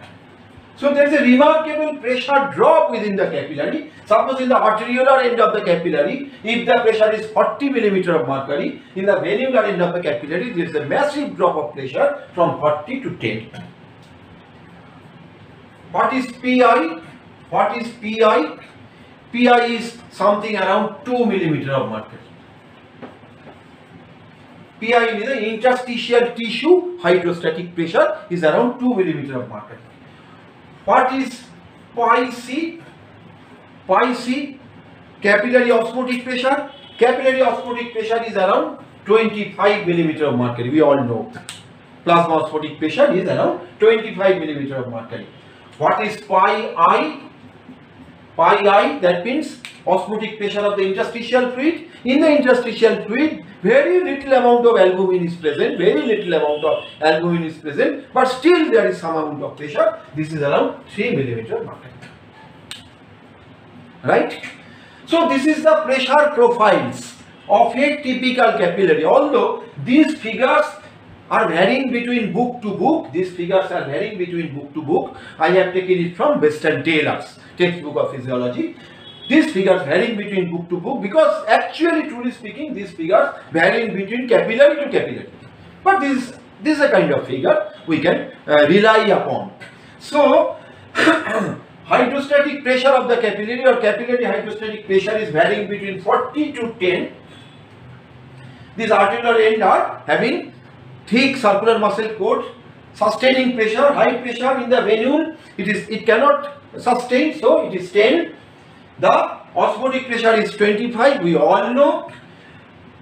So there is a remarkable pressure drop within the capillary. Suppose in the arteriolar end of the capillary, if the pressure is 40 millimeter of mercury, in the venular end of the capillary, there is a massive drop of pressure from 40 to 10. What is PI? PI is something around 2 millimeter of mercury. PI is the interstitial tissue hydrostatic pressure is around 2 millimeter of mercury. What is pi C? Pi C, capillary osmotic pressure. Capillary osmotic pressure is around 25 millimeter of mercury. We all know. Plasma osmotic pressure is around 25 millimeter of mercury. What is pi I? Pi I, that means osmotic pressure of the interstitial fluid. In the interstitial fluid, very little amount of albumin is present, but still there is some amount of pressure. This is around 3 millimeter of mercury. Right? So this is the pressure profiles of a typical capillary. Although these figures are varying between book to book, I have taken it from Western Taylor's textbook of physiology. These figures varying between book to book, because actually, truly speaking, these figures varying between capillary to capillary. But this is a kind of figure we can rely upon. So hydrostatic pressure of the capillary or capillary hydrostatic pressure is varying between 40 to 10. These arteriolar end are having thick circular muscle coat, sustaining pressure, high pressure in the venule. It cannot sustain, so it is 10. The osmotic pressure is 25. We all know.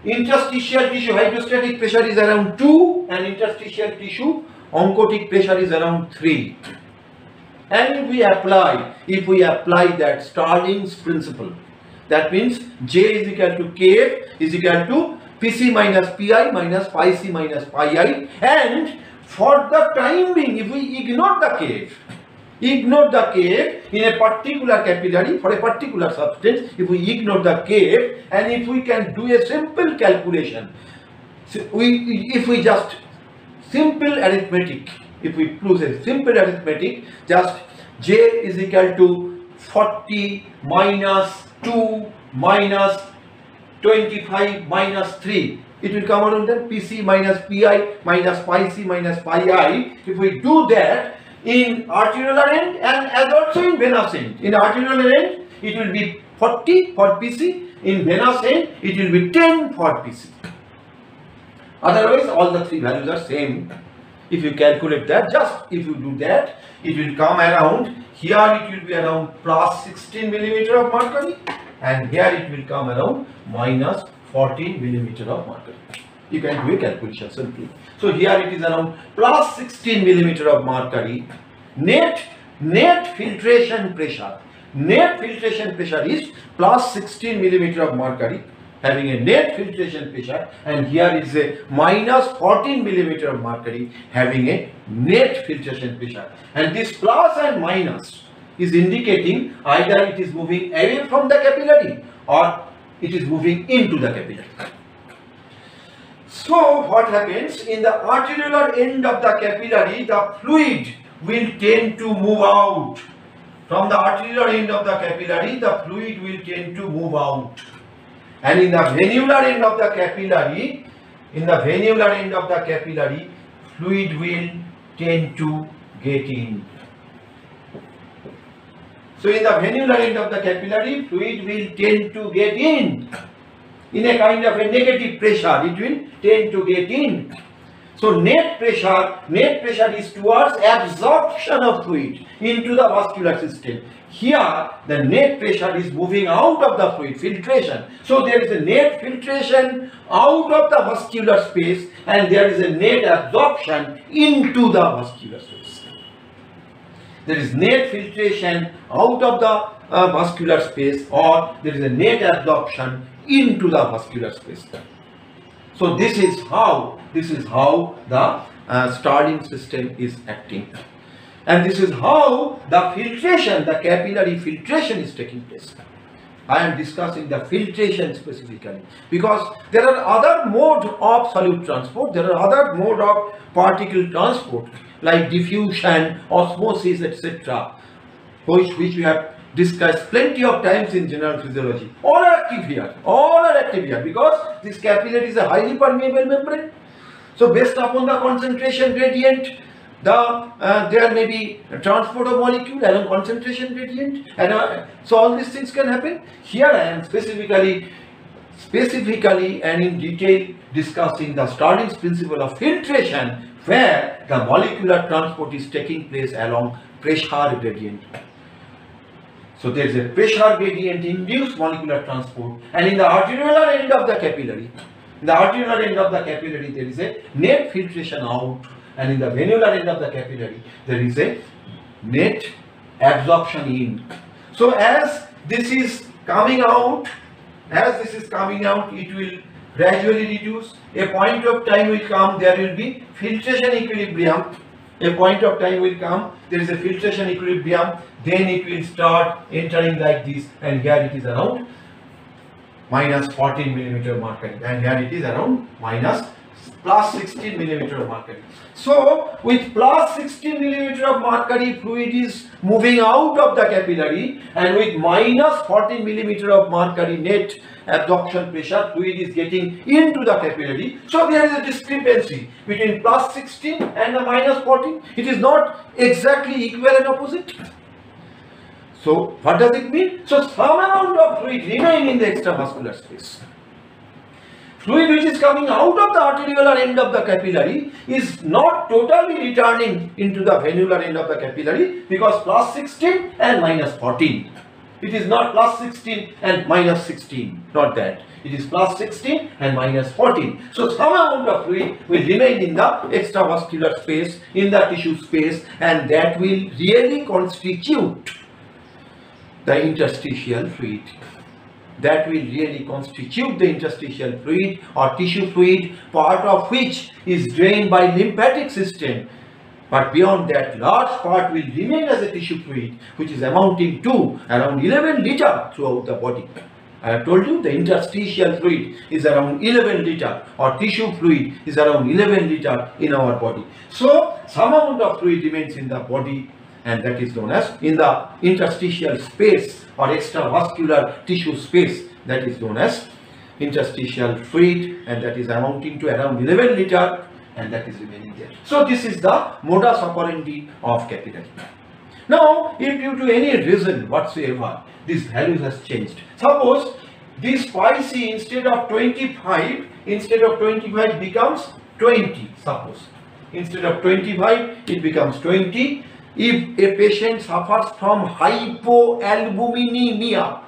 Interstitial tissue hydrostatic pressure is around 2, and interstitial tissue oncotic pressure is around 3. And if we apply that Starling's principle, that means J is equal to Kf is equal to Pc minus Pi minus Pi C minus Pi I, and for the time being, if we ignore the Kf in a particular capillary for a particular substance, if we ignore the Kf, and if we can do a simple calculation, if we just simple arithmetic, if we use a simple arithmetic, just J is equal to 40 minus 2 minus 25 minus 3. It will come out then PC minus PI minus pi C minus pi I. If we do that in arteriolar end and as also in venous end. In arteriolar end it will be 40 for PC. In venous end it will be 10 for PC. Otherwise all the three values are same. If you calculate that, just if you do that, it will come around, here it will be around plus 16 millimeter of mercury and here it will come around minus 14 millimeter of mercury. You can do a calculation simply. So here it is around plus 16 millimeter of mercury. Net filtration pressure. Net filtration pressure is plus 16 millimeter of mercury, having a net filtration pressure, and here is a minus 14 millimeter of mercury, having a net filtration pressure. And this plus and minus is indicating either it is moving away from the capillary or it is moving into the capillary. So what happens in the arteriolar end of the capillary, the fluid will tend to move out. From the arteriolar end of the capillary, the fluid will tend to move out. And in the venular end of the capillary, fluid will tend to get in. So in the venular end of the capillary, fluid will tend to get in a kind of a negative pressure. It will tend to get in. So net pressure is towards absorption of fluid into the vascular system. Here the net pressure is moving out of the fluid, filtration. So there is a net filtration out of the vascular space and there is a net absorption into the vascular space. There is net filtration out of the vascular space, or there is a net absorption into the vascular space. So this is how the Starling system is acting, and this is how the filtration, the capillary filtration is taking place. I am discussing the filtration specifically because there are other modes of solute transport, there are other modes of particle transport like diffusion, osmosis, etc., which we have discussed plenty of times in general physiology. All are active here because this capillary is a highly permeable membrane. So based upon the concentration gradient, there may be transport of molecule along concentration gradient, and so all these things can happen. Here I am specifically and in detail discussing the Starling's principle of filtration, where the molecular transport is taking place along pressure gradient. So there is a pressure gradient induced molecular transport, and in the arteriolar end of the capillary, there is a net filtration out, and in the venular end of the capillary there is a net absorption in. So as this is coming out, it will gradually reduce. A point of time will come, there will be filtration equilibrium. A point of time will come, there is a filtration equilibrium, then it will start entering like this, and here it is around minus 14 millimeter of mercury, and here it is around plus 16 millimeter of mercury. So with plus 16 millimeter of mercury, fluid is moving out of the capillary, and with minus 14 millimeter of mercury net absorption pressure, fluid is getting into the capillary. So there is a discrepancy between plus 16 and the minus 14. It is not exactly equal and opposite. So what does it mean? So some amount of fluid remain in the extravascular space. Fluid which is coming out of the arteriolar end of the capillary is not totally returning into the venular end of the capillary, because plus 16 and minus 14. It is not plus 16 and minus 16, not that. It is plus 16 and minus 14. So some amount of fluid will remain in the extravascular space, in the tissue space, and that will really constitute the interstitial fluid. That will really constitute the interstitial fluid or tissue fluid, part of which is drained by lymphatic system. But beyond that, large part will remain as a tissue fluid, which is amounting to around 11 liter throughout the body. I have told you the interstitial fluid is around 11 liter, or tissue fluid is around 11 liter in our body. So some amount of fluid remains in the body, and that is known as in the interstitial space or extravascular tissue space, that is known as interstitial fluid, and that is amounting to around 11 liter, and that is remaining there. So this is the modus operandi of capillary. Now, if due to any reason whatsoever this value has changed, suppose this pi c instead of 25 becomes 20, suppose instead of 25 it becomes 20. If a patient suffers from hypoalbuminemia,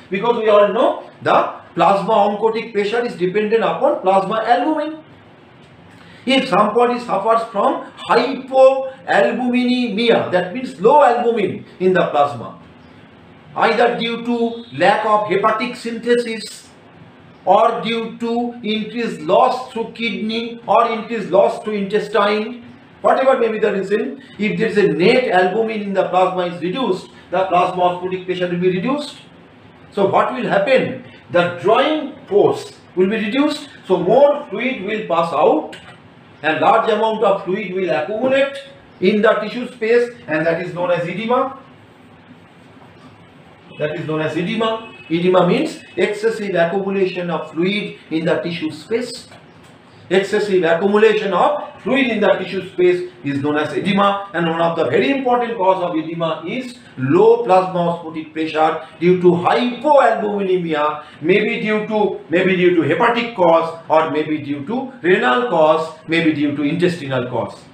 because we all know the plasma oncotic pressure is dependent upon plasma albumin. If somebody suffers from hypoalbuminemia, that means low albumin in the plasma, either due to lack of hepatic synthesis or due to increased loss through kidney or increased loss through intestine, whatever may be the reason, if there is a net albumin in the plasma is reduced, the plasma osmotic pressure will be reduced. So what will happen? The drawing force will be reduced, so more fluid will pass out and large amount of fluid will accumulate in the tissue space, and that is known as edema. Edema means excessive accumulation of fluid in the tissue space. Excessive accumulation of fluid in the tissue space is known as edema, and one of the very important cause of edema is low plasma osmotic pressure due to hypoalbuminemia, maybe due to hepatic cause, or maybe due to renal cause, maybe due to intestinal cause.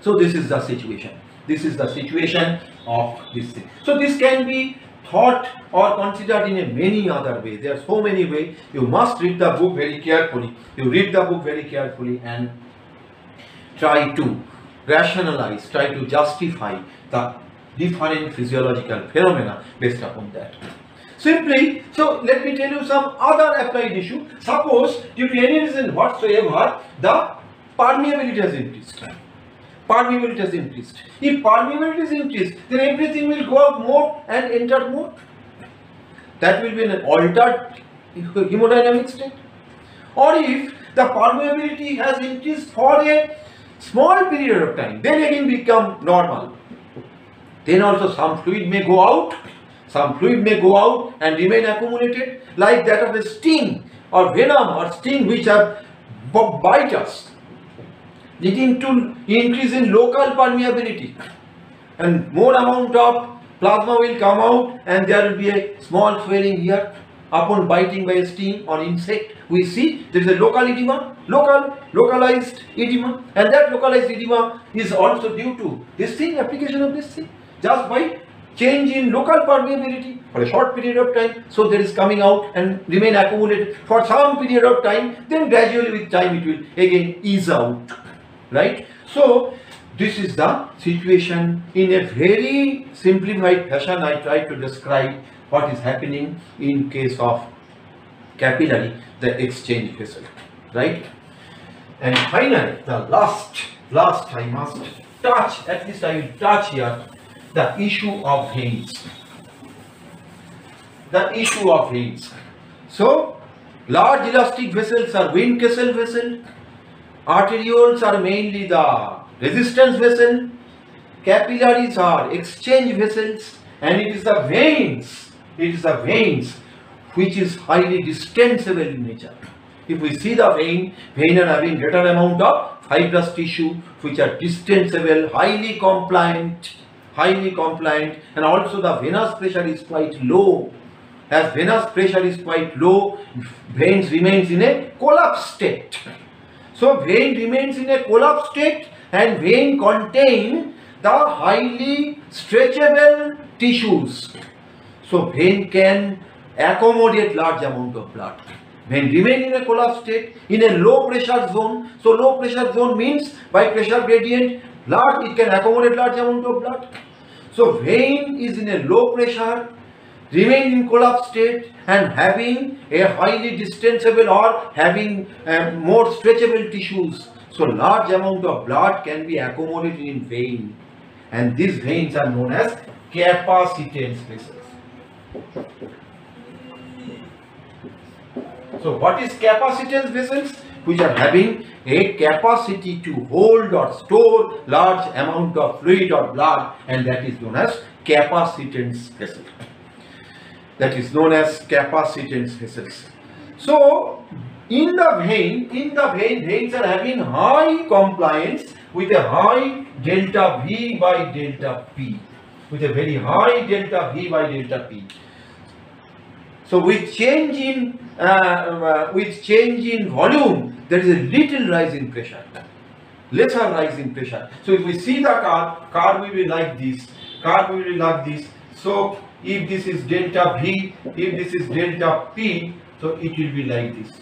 So this is the situation. This is the situation of this thing. So this can be thought or considered in a many other ways. There are so many ways. You must read the book very carefully. You read the book very carefully and try to rationalize, try to justify the different physiological phenomena based upon that. Simply, so let me tell you some other applied issue. Suppose due to any reason whatsoever the permeability has increased. If permeability is increased, then everything will go out more and enter more. That will be an altered hemodynamic state. Or if the permeability has increased for a small period of time, then again become normal. Then also some fluid may go out, and remain accumulated, like that of a sting or venom or sting which have bite us, leading to increase in local permeability, and more amount of plasma will come out, and there will be a small swelling here upon biting by a sting or insect. We see there is a local edema, localized edema, and that localized edema is also due to this thing, application of this thing, just by change in local permeability for a short period of time. So there is coming out and remain accumulated for some period of time, then gradually with time it will again ease out. Right? So this is the situation in a very simplified fashion. I try to describe what is happening in case of capillary, the exchange vessel. Right? And finally, the last I must touch, at least I will touch here, the issue of veins. So large elastic vessels are vein Kessel vessel. Arterioles are mainly the resistance vessel, capillaries are exchange vessels, and it is the veins which is highly distensible in nature. If we see the vein are having greater amount of fibrous tissue which are distensible, highly compliant, and also the venous pressure is quite low. As venous pressure is quite low, veins remains in a collapsed state. So vein remains in a collapsed state, and vein contain the highly stretchable tissues. So vein can accommodate large amount of blood. Vein remain in a collapsed state in a low pressure zone. So low pressure zone means by pressure gradient, it can accommodate large amount of blood. So vein is in a low pressure, remain in collapsed state, and having a highly distensible or having more stretchable tissues. So large amount of blood can be accommodated in vein, and these veins are known as capacitance vessels. So what is capacitance vessels? Which are having a capacity to hold or store large amount of fluid or blood, and that is known as capacitance vessels. That is known as capacitance vessels. So in the vein, veins are having high compliance with a high delta V by delta P, with a very high delta V by delta P. So with change in volume, there is a little rise in pressure, lesser rise in pressure. So if we see the curve will be like this, So if this is delta V, if this is delta P, so it will be like this.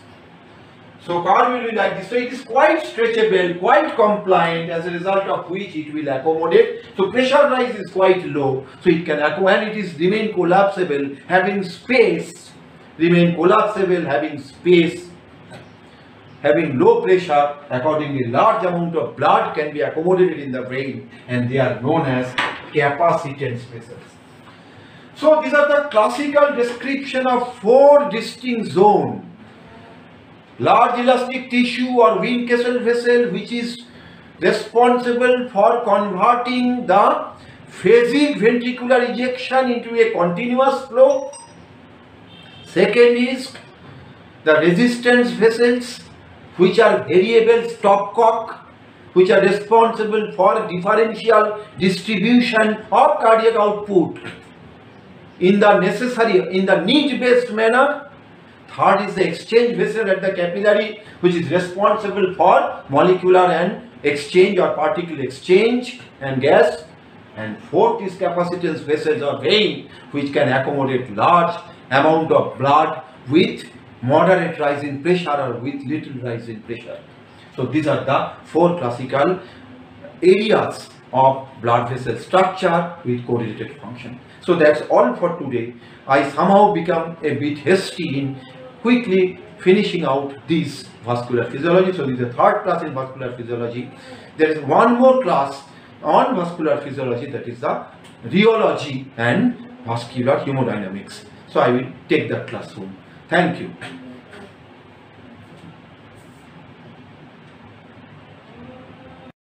So curve will be like this. So it is quite stretchable, quite compliant, as a result of which it will accommodate. So pressure rise is quite low. So it can accommodate, it is remain collapsible, having space, having low pressure. Accordingly, large amount of blood can be accommodated in the brain, and they are known as capacitance vessels. So these are the classical description of 4 distinct zones. Large elastic tissue or Windkessel vessel, which is responsible for converting the phasic ventricular ejection into a continuous flow. Second is the resistance vessels, which are variable stopcock, which are responsible for differential distribution of cardiac output in the need-based manner. Third is the exchange vessel at the capillary, which is responsible for molecular and exchange or particle exchange and gas. And fourth is capacitance vessels or vein, which can accommodate large amount of blood with moderate rise in pressure or with little rise in pressure. So these are the 4 classical areas of blood vessel structure with correlated function. So that's all for today. I somehow become a bit hasty in quickly finishing out this vascular physiology. So this is the 3rd class in vascular physiology. There is one more class on vascular physiology, that is the rheology and vascular hemodynamics. So I will take that class soon. Thank you.